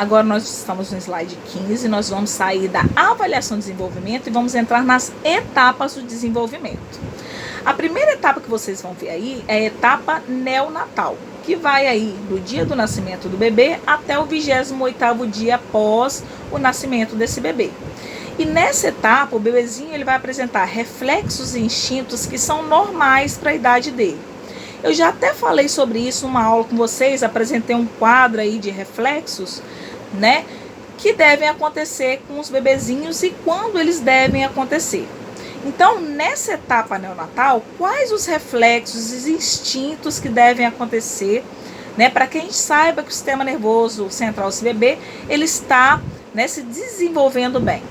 Agora nós estamos no slide 15, nós vamos sair da avaliação de desenvolvimento e vamos entrar nas etapas do desenvolvimento. A primeira etapa que vocês vão ver aí é a etapa neonatal, que vai aí do dia do nascimento do bebê até o 28º dia após o nascimento desse bebê. E nessa etapa, o bebezinho ele vai apresentar reflexos e instintos que são normais para a idade dele. Eu já até falei sobre isso numa aula com vocês, apresentei um quadro aí de reflexos, né, que devem acontecer com os bebezinhos e quando eles devem acontecer. Então, nessa etapa neonatal, quais os reflexos e instintos que devem acontecer, né, para que a gente saiba que o sistema nervoso central desse bebê, ele está, né, se desenvolvendo bem.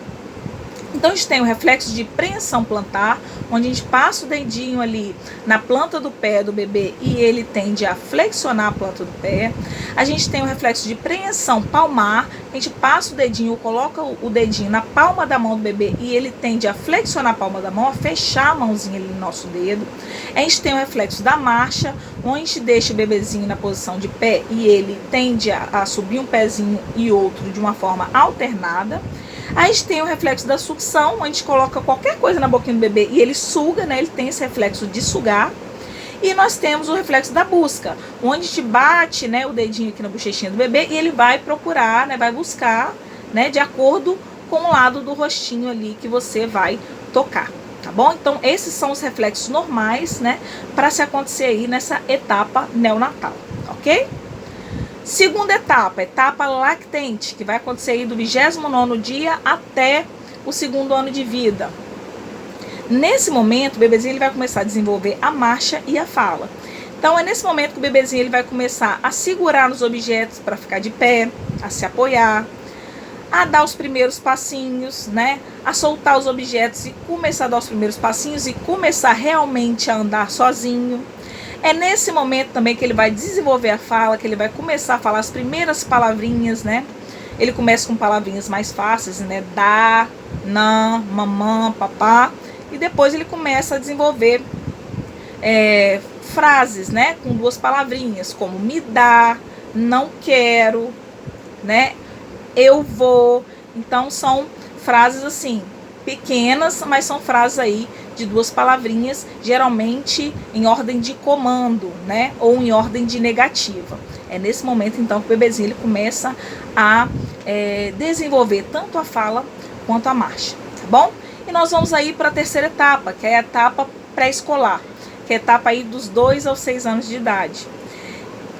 Então, a gente tem o reflexo de preensão plantar, onde a gente passa o dedinho ali na planta do pé do bebê e ele tende a flexionar a planta do pé. A gente tem o reflexo de preensão palmar, a gente passa o dedinho, coloca o dedinho na palma da mão do bebê e ele tende a flexionar a palma da mão, a fechar a mãozinha ali no nosso dedo. A gente tem o reflexo da marcha, onde a gente deixa o bebezinho na posição de pé e ele tende a subir um pezinho e outro de uma forma alternada. A gente tem o reflexo da sucção, onde a gente coloca qualquer coisa na boquinha do bebê e ele suga, né? Ele tem esse reflexo de sugar. E nós temos o reflexo da busca, onde a gente bate, né, o dedinho aqui na bochechinha do bebê e ele vai procurar, né, vai buscar, né, de acordo com o lado do rostinho ali que você vai tocar, tá bom? Então, esses são os reflexos normais, né, para se acontecer aí nessa etapa neonatal, ok? Segunda etapa, etapa lactente, que vai acontecer aí do 29º dia até o 2º ano de vida. Nesse momento, o bebezinho ele vai começar a desenvolver a marcha e a fala. Então, é nesse momento que o bebezinho ele vai começar a segurar nos objetos para ficar de pé, a se apoiar, a dar os primeiros passinhos, né? A soltar os objetos e começar a dar os primeiros passinhos e começar realmente a andar sozinho. É nesse momento também que ele vai desenvolver a fala, que ele vai começar a falar as primeiras palavrinhas, né? Ele começa com palavrinhas mais fáceis, né? Dá, não, mamã, papá. E depois ele começa a desenvolver frases, né? Com 2 palavrinhas, como me dá, não quero, né? Eu vou. Então são frases assim, pequenas, mas são frases aí de 2 palavrinhas, geralmente em ordem de comando, né? Ou em ordem de negativa. É nesse momento, então, que o bebezinho ele começa a desenvolver tanto a fala quanto a marcha, tá bom? E nós vamos aí para a terceira etapa, que é a etapa pré-escolar, que é a etapa aí dos 2 aos 6 anos de idade.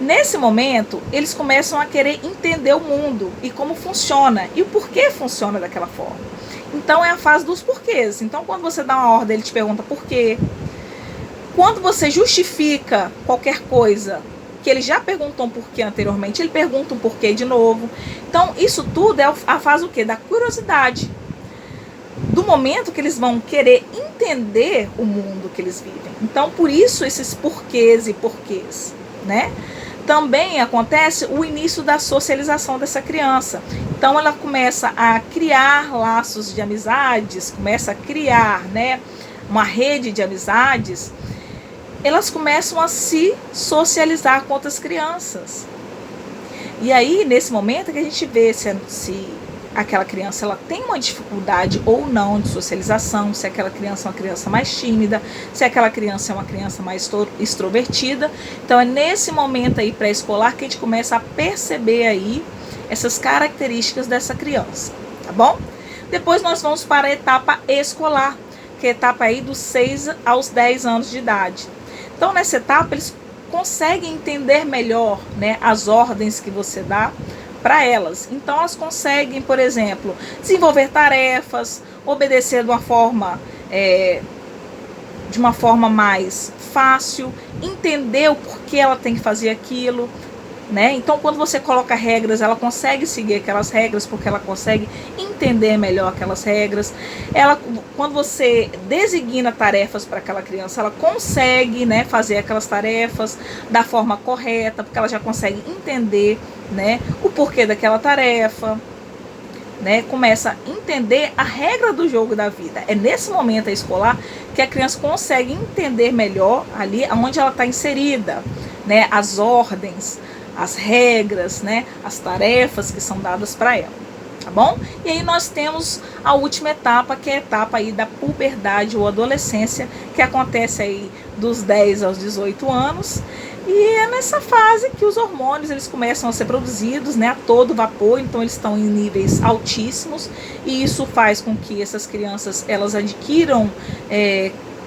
Nesse momento, eles começam a querer entender o mundo e como funciona, e o porquê funciona daquela forma. Então, é a fase dos porquês. Então, quando você dá uma ordem, ele te pergunta por quê. Quando você justifica qualquer coisa que ele já perguntou um porquê anteriormente, ele pergunta um porquê de novo. Então, isso tudo é a fase o quê? Da curiosidade. Do momento que eles vão querer entender o mundo que eles vivem. Então, por isso, esses porquês e porquês, né? Também acontece o início da socialização dessa criança. Então, ela começa a criar laços de amizades, começa a criar, né, uma rede de amizades. Elas começam a se socializar com outras crianças. E aí, nesse momento, que a gente vê se aquela criança ela tem uma dificuldade ou não de socialização, se aquela criança é uma criança mais tímida, se aquela criança é uma criança mais extrovertida. Então, é nesse momento aí pré-escolar que a gente começa a perceber aí essas características dessa criança, tá bom? Depois nós vamos para a etapa escolar, que é a etapa aí dos 6 aos 10 anos de idade. Então, nessa etapa, eles conseguem entender melhor, né, as ordens que você dá para elas. Então, elas conseguem, por exemplo, desenvolver tarefas, obedecer de uma forma mais fácil, entender o porquê ela tem que fazer aquilo, né? Então, quando você coloca regras, ela consegue seguir aquelas regras porque ela consegue entender melhor aquelas regras. Quando você designa tarefas para aquela criança, ela consegue, né, fazer aquelas tarefas da forma correta, porque ela já consegue entender, né, o porquê daquela tarefa, né? Começa a entender a regra do jogo da vida. É nesse momento escolar que a criança consegue entender melhor ali onde ela está inserida, né, as ordens, as regras, né, as tarefas que são dadas para ela, tá bom? E aí nós temos a última etapa, que é a etapa aí da puberdade ou adolescência, que acontece aí dos 10 aos 18 anos, e é nessa fase que os hormônios eles começam a ser produzidos, né, a todo vapor, então eles estão em níveis altíssimos, e isso faz com que essas crianças elas adquiram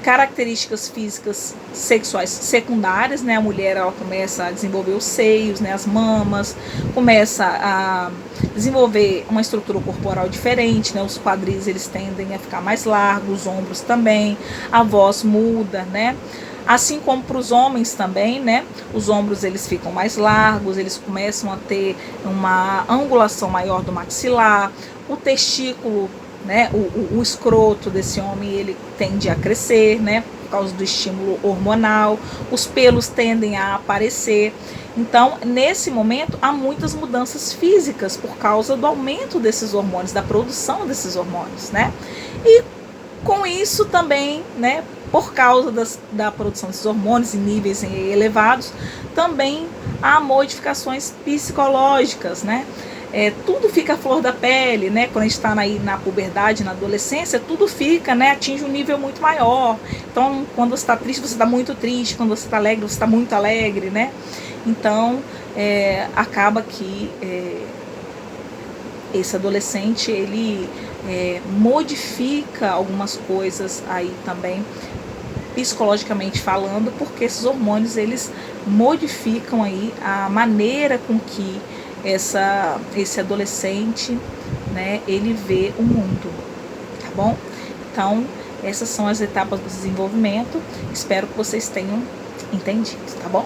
características físicas sexuais secundárias, né? A mulher ela começa a desenvolver os seios, né? As mamas, começa a desenvolver uma estrutura corporal diferente, né? Os quadris eles tendem a ficar mais largos, os ombros também, a voz muda, né? Assim como para os homens também, né? Os ombros eles ficam mais largos, eles começam a ter uma angulação maior do maxilar, o testículo, né, o escroto desse homem ele tende a crescer, né, por causa do estímulo hormonal, os pelos tendem a aparecer. Então, nesse momento, há muitas mudanças físicas por causa do aumento desses hormônios, da produção desses hormônios, né? E com isso também, né, por causa da produção desses hormônios em níveis elevados, também há modificações psicológicas, né? Tudo fica à flor da pele, né? Quando a gente está na puberdade, na adolescência, tudo fica, né? Atinge um nível muito maior. Então, quando você está triste, você está muito triste. Quando você está alegre, você está muito alegre, né? Então, acaba que esse adolescente, ele modifica algumas coisas aí também, psicologicamente falando, porque esses hormônios, eles modificam aí a maneira com que esse adolescente, né, ele vê o mundo, tá bom? Então, essas são as etapas do desenvolvimento. Espero que vocês tenham entendido, tá bom?